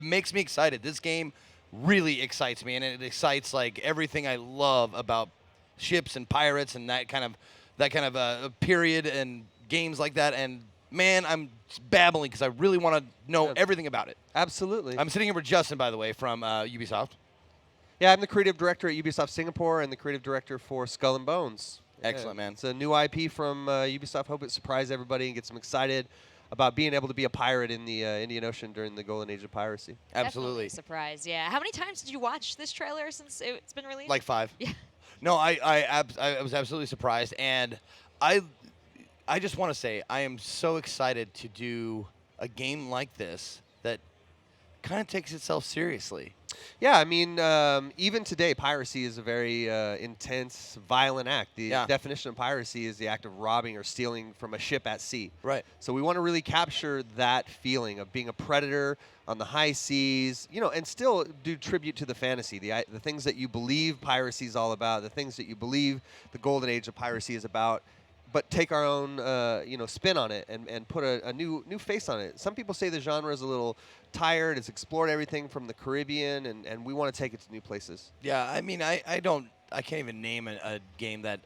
makes me excited. This game really excites me, and it excites like everything I love about ships and pirates and that kind of period and games like that. And man, I'm babbling because I really want to know Yeah. everything about it. Absolutely. I'm sitting here with Justin, by the way, from Ubisoft. Yeah, I'm the creative director at Ubisoft Singapore and the creative director for Skull and Bones. Excellent, man. It's a new IP from Ubisoft. Hope it surprises everybody and gets them excited about being able to be a pirate in the Indian Ocean during the golden age of piracy. Absolutely. Definitely a surprise. Yeah. How many times did you watch this trailer since it's been released? Like 5. Yeah. No, I was absolutely surprised, and I just want to say I am so excited to do a game like this that kind of takes itself seriously. Yeah, I mean, even today, piracy is a very intense, violent act. The Yeah. definition of piracy is the act of robbing or stealing from a ship at sea. Right. So we want to really capture that feeling of being a predator on the high seas, and still do tribute to the fantasy, the things that you believe piracy is all about, the things that you believe the golden age of piracy is about, but take our own, spin on it and put a new face on it. Some people say the genre is a little tired. It's explored everything from the Caribbean, and we want to take it to new places. Yeah, I mean, I can't even name a game that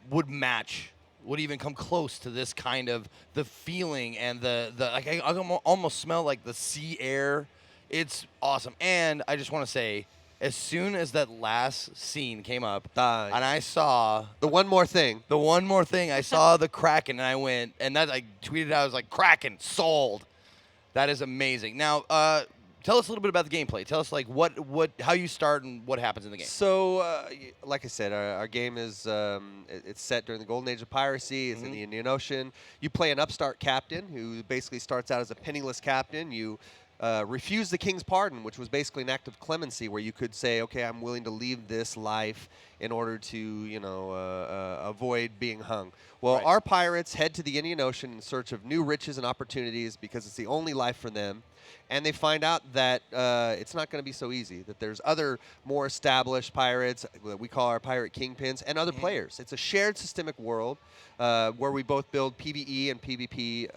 would even come close to this kind of the feeling and the like. I almost smell like the sea air. It's awesome, and I just want to say, as soon as that last scene came up, and I saw The one more thing. the one more thing, I saw the Kraken, and I went, and that I tweeted out, I was like, Kraken, sold. That is amazing. Now, tell us a little bit about the gameplay. Tell us like how you start and what happens in the game. So, like I said, our game is it's set during the golden age of piracy. It's in the Indian Ocean. You play an upstart captain who basically starts out as a penniless captain. You refuse the king's pardon, which was basically an act of clemency, where you could say, "Okay, I'm willing to leave this life in order to, avoid being hung." Well, Right. our pirates head to the Indian Ocean in search of new riches and opportunities because it's the only life for them. And they find out that it's not going to be so easy, that there's other more established pirates that we call our pirate kingpins and other players. It's a shared systemic world where we both build PvE and PvP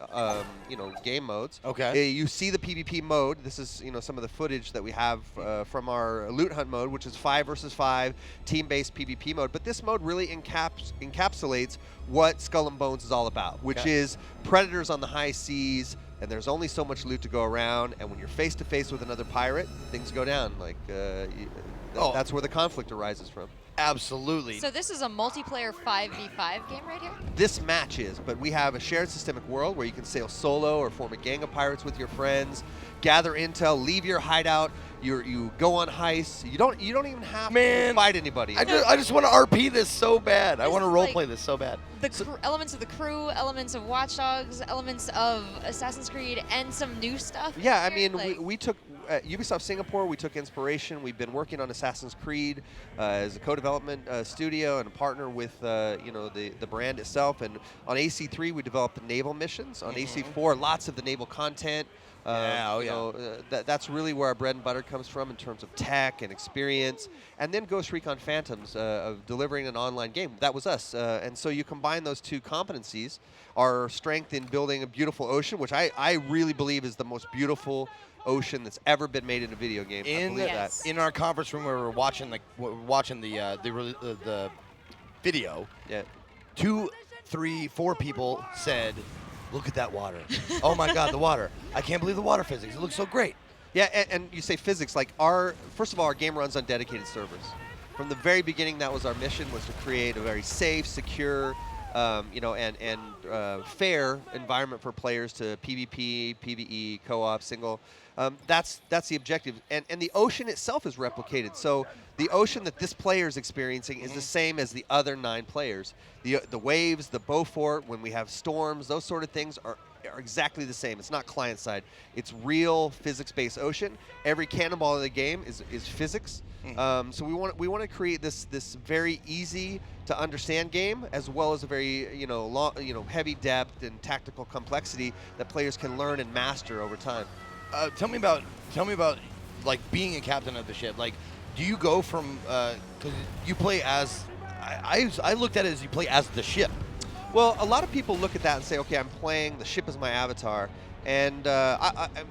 game modes. Okay. You see the PvP mode. This is some of the footage that we have from our loot hunt mode, which is 5 versus 5 team-based PvP mode. But this mode really encapsulates what Skull and Bones is all about, which is predators on the high seas, and there's only so much loot to go around. And when you're face to face with another pirate, things go down. Like that's where the conflict arises from. Absolutely. So this is a multiplayer 5v5 game right here? This match is, but we have a shared systemic world where you can sail solo or form a gang of pirates with your friends, gather intel, leave your hideout. You go on heists. You don't even have to fight anybody. I just want to RP this so bad. I This want to is roleplay this so bad. The elements of the crew, elements of Watch Dogs, elements of Assassin's Creed, and some new stuff. Yeah, I here, mean, like- we took Ubisoft Singapore. We took inspiration. We've been working on Assassin's Creed as a co-development studio and a partner with the brand itself. And on AC3, we developed the naval missions. On AC4, lots of the naval content. That's really where our bread and butter comes from in terms of tech and experience. And then Ghost Recon Phantoms of delivering an online game. That was us. And so you combine those two competencies, our strength in building a beautiful ocean, which I really believe is the most beautiful ocean that's ever been made in a video game. I believe that. In our conference room where we were watching the video, 2, 3, 4 people said, "Look at that water! Oh my God, the water! I can't believe the water physics. It looks so great." Yeah, and you say physics, like first of all, our game runs on dedicated servers. From the very beginning, that was our mission, was to create a very safe, secure, fair environment for players to PvP, PvE, co-op, single. That's the objective. And the ocean itself is replicated. So the ocean that this player is experiencing is the same as the other 9 players. The waves, the Beaufort, when we have storms, those sort of things are exactly the same. It's not client side. It's real physics-based ocean. Every cannonball in the game is physics. So we want to create this very easy to understand game, as well as a very heavy depth and tactical complexity that players can learn and master over time. Tell me about like being a captain of the ship. Like, do you go from because you play as I looked at it as you play as the ship. Well, a lot of people look at that and say, okay, I'm playing, the ship is my avatar. And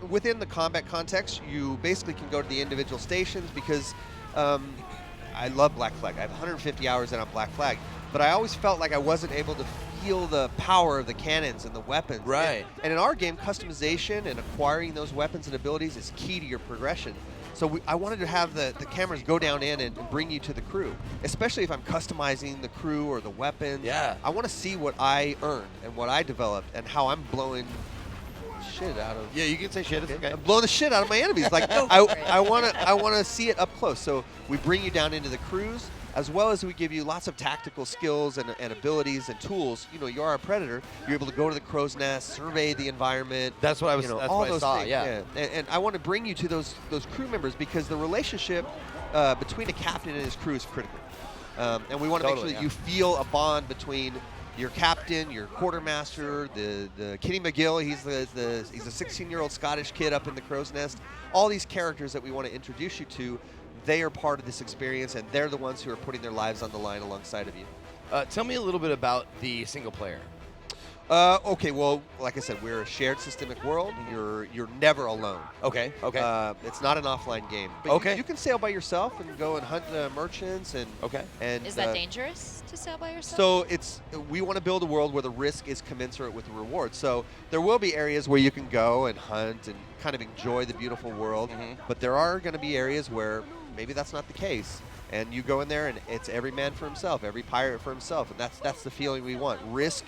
within the combat context, you basically can go to the individual stations because I love Black Flag. I have 150 hours in on Black Flag. But I always felt like I wasn't able to feel the power of the cannons and the weapons. Right. And in our game, customization and acquiring those weapons and abilities is key to your progression. So I wanted to have the cameras go down in and bring you to the crew, especially if I'm customizing the crew or the weapons. Yeah. I want to see what I earned and what I developed and how I'm blowing shit out of. Yeah, you can say shit. It's okay. I'm blowing the shit out of my enemies. Like I want to see it up close. So we bring you down into the crews, as well as we give you lots of tactical skills and abilities and tools. You know, you are a predator. You're able to go to the crow's nest, survey the environment. That's what I was. You know, that's all what I those saw. things. Yeah. And I want to bring you to those crew members because the relationship between a captain and his crew is critical. And we want to make sure that you feel a bond between your captain, your quartermaster, the Kitty McGill. He's he's a 16-year-old Scottish kid up in the crow's nest. All these characters that we want to introduce you to, they are part of this experience, and they're the ones who are putting their lives on the line alongside of you. Tell me a little bit about the single player. Okay, well, like I said, we're a shared systemic world. You're never alone. Okay. Okay. It's not an offline game. But Okay. you can sail by yourself and go and hunt merchants and. Okay. And Is that dangerous to sail by yourself? So we want to build a world where the risk is commensurate with the reward. So there will be areas where you can go and hunt and kind of enjoy the beautiful world, but there are going to be areas where maybe that's not the case. And you go in there and it's every man for himself, every pirate for himself, and that's the feeling we want. Risk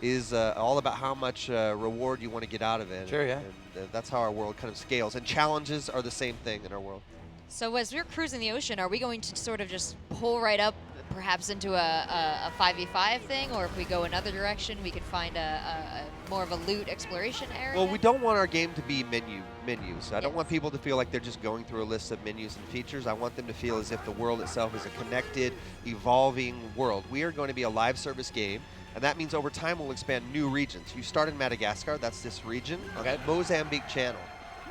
is all about how much reward you want to get out of it. Sure, yeah. And that's how our world kind of scales. And challenges are the same thing in our world. So as we're cruising the ocean, are we going to sort of just pull right up, perhaps into a 5v5 thing, or if we go another direction, we could find a more of a loot exploration area? Well, we don't want our game to be menus. I don't want people to feel like they're just going through a list of menus and features. I want them to feel as if the world itself is a connected, evolving world. We are going to be a live service game, and that means over time we'll expand new regions. You start in Madagascar, that's this region, on the Mozambique Channel.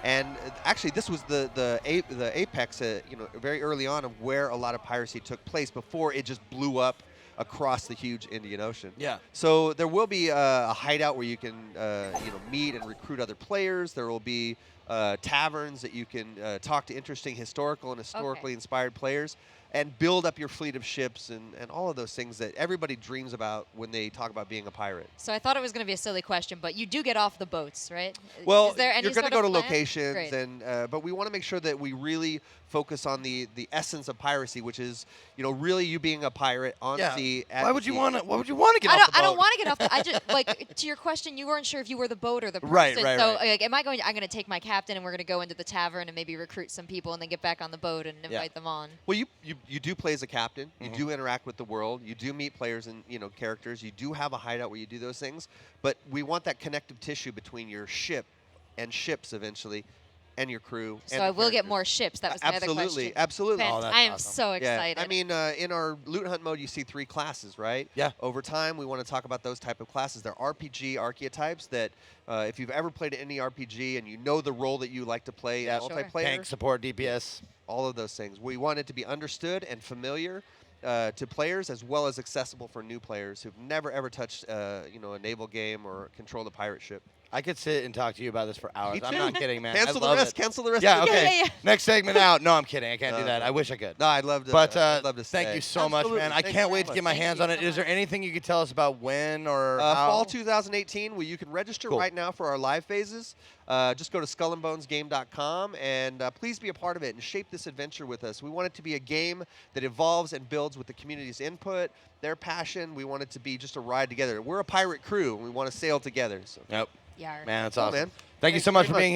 And actually, this was the apex, very early on of where a lot of piracy took place before it just blew up across the huge Indian Ocean. Yeah. So there will be a hideout where you can, meet and recruit other players. There will be taverns that you can talk to interesting historical and historically inspired players, and build up your fleet of ships and all of those things that everybody dreams about when they talk about being a pirate. So I thought it was going to be a silly question, but you do get off the boats, right? Well, is there any you're going to sort go of to plan? locations, Great. and but we want to make sure that we really focus on the essence of piracy, which is, really you being a pirate on sea. Why would you want to? Why would you want to get off the boat? I don't want to get off. I just like to your question. You weren't sure if you were the boat or the person. Right. So Right. like, I'm going to take my captain and we're going to go into the tavern and maybe recruit some people and then get back on the boat and invite them on. Well, you do play as a captain. You do interact with the world. You do meet players and characters. You do have a hideout where you do those things. But we want that connective tissue between your ship and ships eventually, and your crew. So I will get more ships. That was my other question. Absolutely. Oh, that's I am awesome. so excited. Yeah, I mean, in our loot hunt mode, you see 3 classes, right? Yeah. Over time, we want to talk about those type of classes. They're RPG archetypes that, if you've ever played any RPG and you know the role that you like to play in multiplayer, Tank support, DPS. all of those things. We want it to be understood and familiar to players, as well as accessible for new players who've never ever touched, a naval game or controlled a pirate ship. I could sit and talk to you about this for hours. Me I'm too. not kidding, man. Cancel I the love rest. it. Cancel the rest. Yeah. of the Okay. Yeah. Next segment out. No, I'm kidding. I can't do that. I wish I could. No, I'd love to. But I'd love to thank stay. you so much, man. I Thank can't you wait so to get much. my hands on it. you so Is there much. anything you could tell us about when or how? Fall 2018. Well, you can register Cool. right now for our live phases. Just go to skullandbonesgame.com and please be a part of it and shape this adventure with us. We want it to be a game that evolves and builds with the community's input, their passion. We want it to be just a ride together. We're a pirate crew, and we want to sail together. So. Yep. Yar. Man, that's Cool, awesome. man. Thank you Thanks so much very for being here.